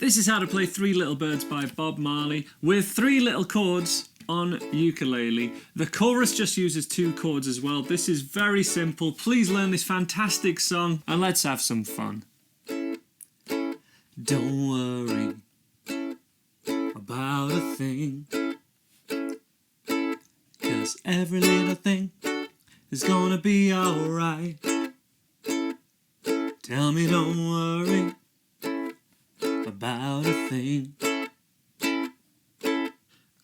This is how to play Three Little Birds by Bob Marley with 3 little chords on ukulele. The chorus just uses 2 chords as well. This is very simple. Please learn this fantastic song and let's have some fun. Don't worry about a thing, 'cause every little thing is gonna be alright. Tell me don't worry about a thing,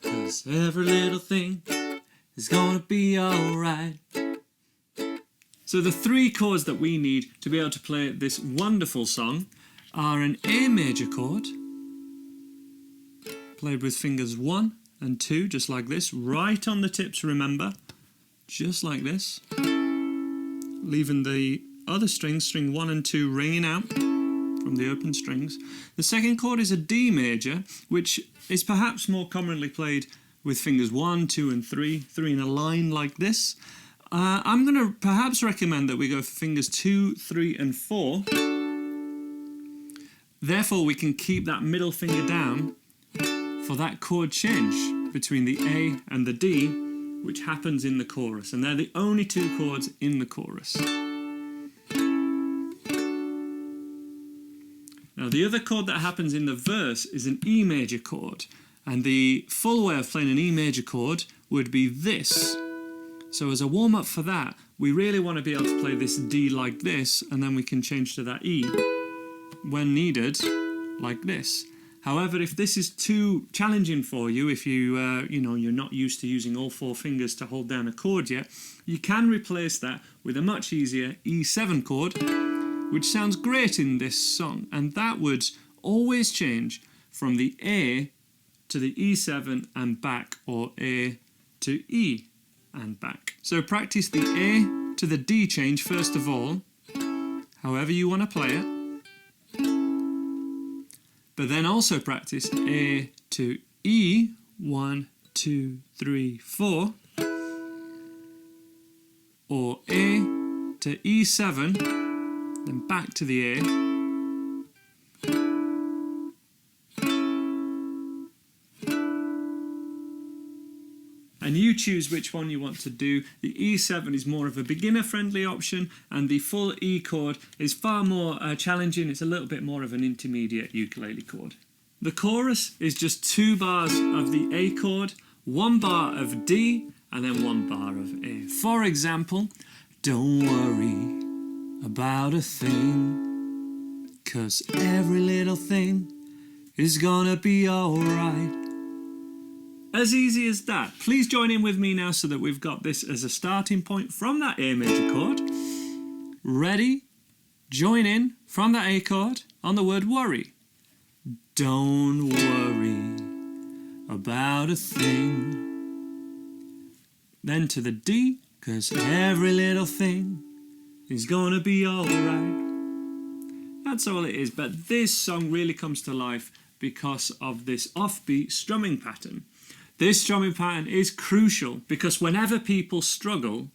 'cause every little thing is gonna be alright. So the 3 chords that we need to be able to play this wonderful song are an A major chord, played with fingers 1 and 2, just like this, right on the tips, remember, just like this, leaving the other strings, string 1 and 2, ringing out from the open strings. The second chord is a D major, which is perhaps more commonly played with fingers 1, 2 and 3 in a line like this. I'm going to perhaps recommend that we go for fingers 2, 3 and 4. Therefore we can keep that middle finger down for that chord change between the A and the D, which happens in the chorus, and they're the only 2 chords in the chorus. Now the other chord that happens in the verse is an E major chord, and the full way of playing an E major chord would be this. So as a warm-up for that, we really want to be able to play this D like this, and then we can change to that E when needed, like this. However, if this is too challenging for you, if you're not used to using all 4 fingers to hold down a chord yet, you can replace that with a much easier E7 chord, which sounds great in this song, and that would always change from the A to the E7 and back, or A to E and back. So practice the A to the D change first of all, however you want to play it, but then also practice A to E, 1, 2, 3, 4, or A to E7, then back to the A, and you choose which one you want to do. The E7 is more of a beginner-friendly option, and the full E chord is far more challenging. It's a little bit more of an intermediate ukulele chord. The chorus is just 2 bars of the A chord, 1 bar of D, and then 1 bar of A. For example, don't worry about a thing, 'cause every little thing is gonna be alright. As easy as that. Please join in with me now so that we've got this as a starting point from that A major chord. Ready? Join in from that A chord on the word worry. Don't worry about a thing. Then to the D, 'cause every little thing is gonna be alright. That's all it is, but this song really comes to life because of this offbeat strumming pattern. This strumming pattern is crucial because whenever people struggle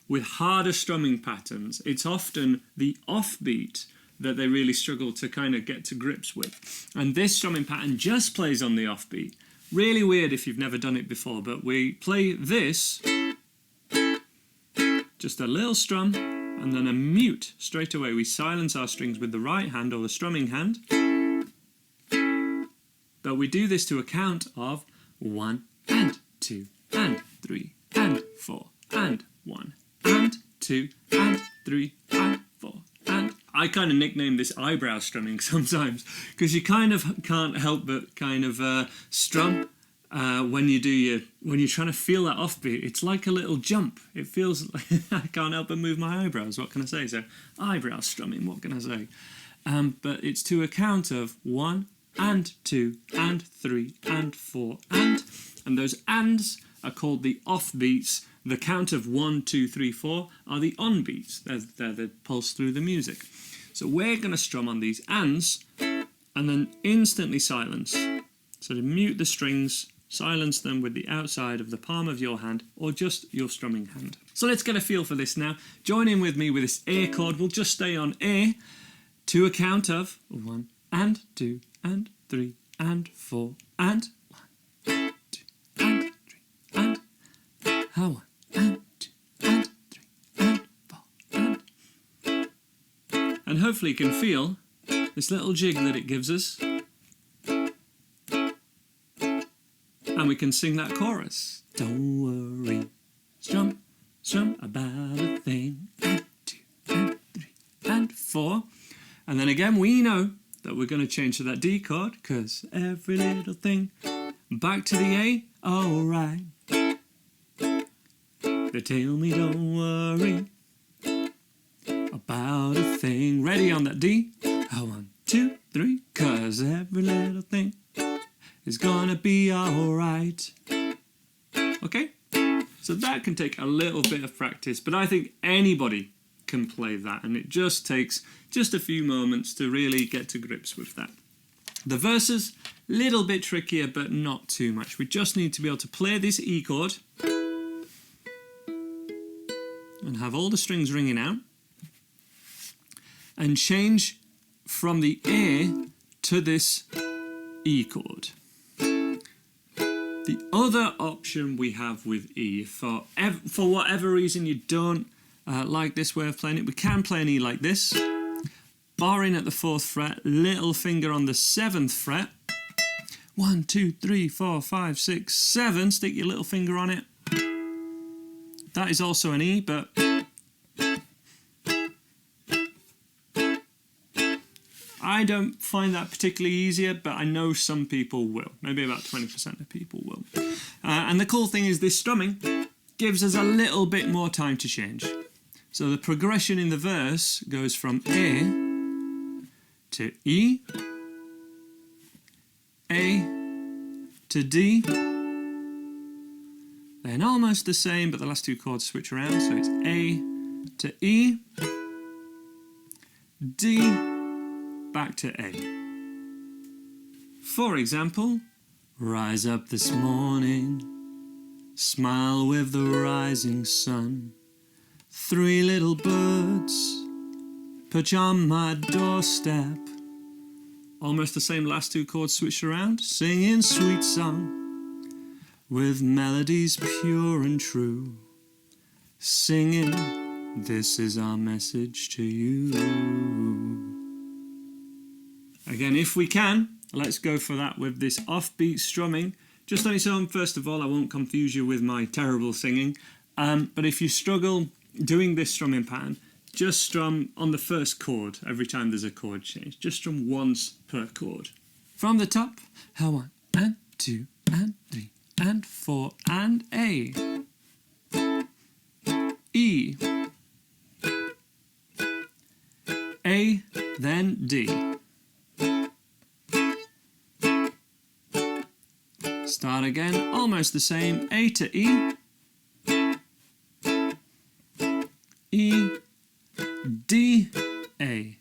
with harder strumming patterns, it's often the offbeat that they really struggle to kind of get to grips with. And this strumming pattern just plays on the offbeat. Really weird if you've never done it before, but we play this, just a little strum, and then a mute straight away. We silence our strings with the right hand or the strumming hand. But we do this to a count of 1 and 2 and 3 and 4 and 1 and 2 and 3 and 4 and... I kind of nickname this eyebrow strumming sometimes because you kind of can't help but kind of strum when you're trying to feel that offbeat. It's like a little jump. It feels like I can't help but move my eyebrows. What can I say? So eyebrow strumming, what can I say? But it's to a count of 1 and 2 and 3 and 4 and those ands are called the offbeats. The count of 1, 2, 3, 4 are the onbeats. They're the pulse through the music. So we're going to strum on these ands and then instantly silence. So to mute the strings, silence them with the outside of the palm of your hand or just your strumming hand. So let's get a feel for this now. Join in with me with this A chord. We'll just stay on A to a count of 1 and 2 and 3 3 and 4 and 1, 2 and 3 and 1 and 2 and 3 and 4 and hopefully you can feel this little jig that it gives us, and we can sing that chorus. Don't worry, strum, strum about a thing, and 2 and 3 and 4, and then again we know that we're going to change to that D chord, because every little thing, back to the A, alright. They tell me don't worry about a thing. Ready on that D? 1, 2, 3, 'cause every little thing is gonna be alright. Okay? So that can take a little bit of practice, but I think anybody can play that, and it just takes just a few moments to really get to grips with that. The verses, little bit trickier, but not too much. We just need to be able to play this E chord and have all the strings ringing out and change from the A to this E chord. The other option we have with E, for whatever reason you don't like this way of playing it, we can play an E like this, barring at the 4th fret, little finger on the 7th fret, 1, 2, 3, 4, 5, 6, 7, stick your little finger on it. That is also an E, but I don't find that particularly easier, but I know some people will. Maybe about 20% of people will. And the cool thing is this strumming gives us a little bit more time to change. So the progression in the verse goes from A to E, A to D, then almost the same, but the last two chords switch around, so it's A to E, D, back to A. For example, rise up this morning, smile with the rising sun, 3 little birds perch on my doorstep. Almost the same last two chords switched around, singing sweet song with melodies pure and true, singing, this is our message to you. Again, if we can, let's go for that with this offbeat strumming. Just on its own, first of all, I won't confuse you with my terrible singing, but if you struggle doing this strumming pattern, just strum on the first chord every time there's a chord change. Just strum once per chord. From the top, 1 and 2 and 3 and 4 and A. E. A, then D. Start again, almost the same, A to E, E, D, A.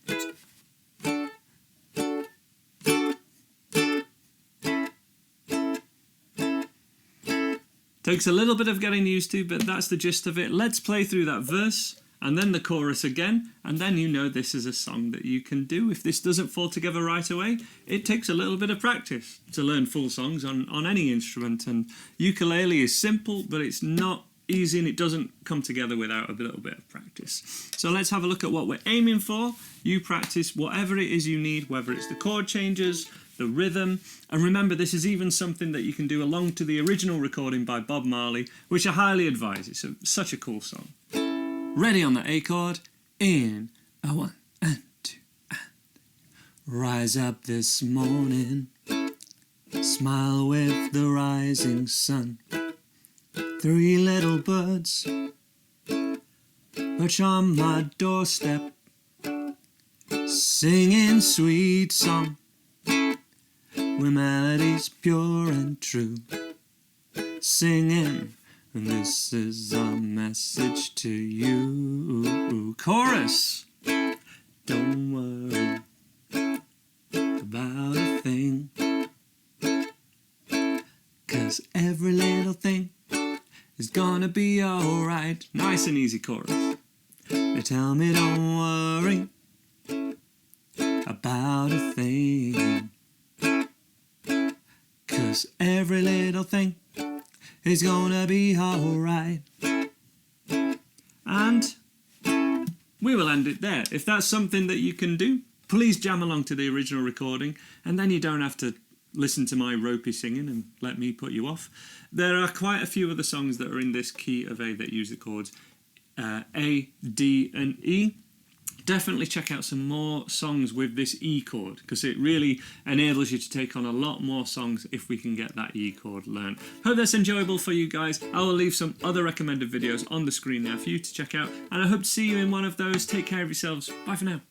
Takes a little bit of getting used to, but that's the gist of it. Let's play through that verse and then the chorus again, and then you know this is a song that you can do. If this doesn't fall together right away, it takes a little bit of practice to learn full songs on any instrument, and ukulele is simple, but it's not easy, and it doesn't come together without a little bit of practice. So let's have a look at what we're aiming for. You practice whatever it is you need, whether it's the chord changes, the rhythm, and remember this is even something that you can do along to the original recording by Bob Marley, which I highly advise. It's such a cool song. Ready on the A chord, in a 1 and 2 and 3. Rise up this morning, smile with the rising sun, 3 little birds perch on my doorstep, singing sweet song with melodies pure and true, singing, and this is our message to you. Chorus. Don't worry about a thing, 'cause every little thing is gonna be alright. Nice and easy chorus. They tell me don't worry about a thing. 'cause every little thing is gonna be alright. And we will end it there. If that's something that you can do, please jam along to the original recording, and then you don't have to listen to my ropey singing and let me put you off. There are quite a few other songs that are in this key of A that use the chords A, D and E. Definitely check out some more songs with this E chord, because it really enables you to take on a lot more songs if we can get that E chord learned. Hope that's enjoyable for you guys. I will leave some other recommended videos on the screen there for you to check out, and I hope to see you in one of those. Take care of yourselves. Bye for now.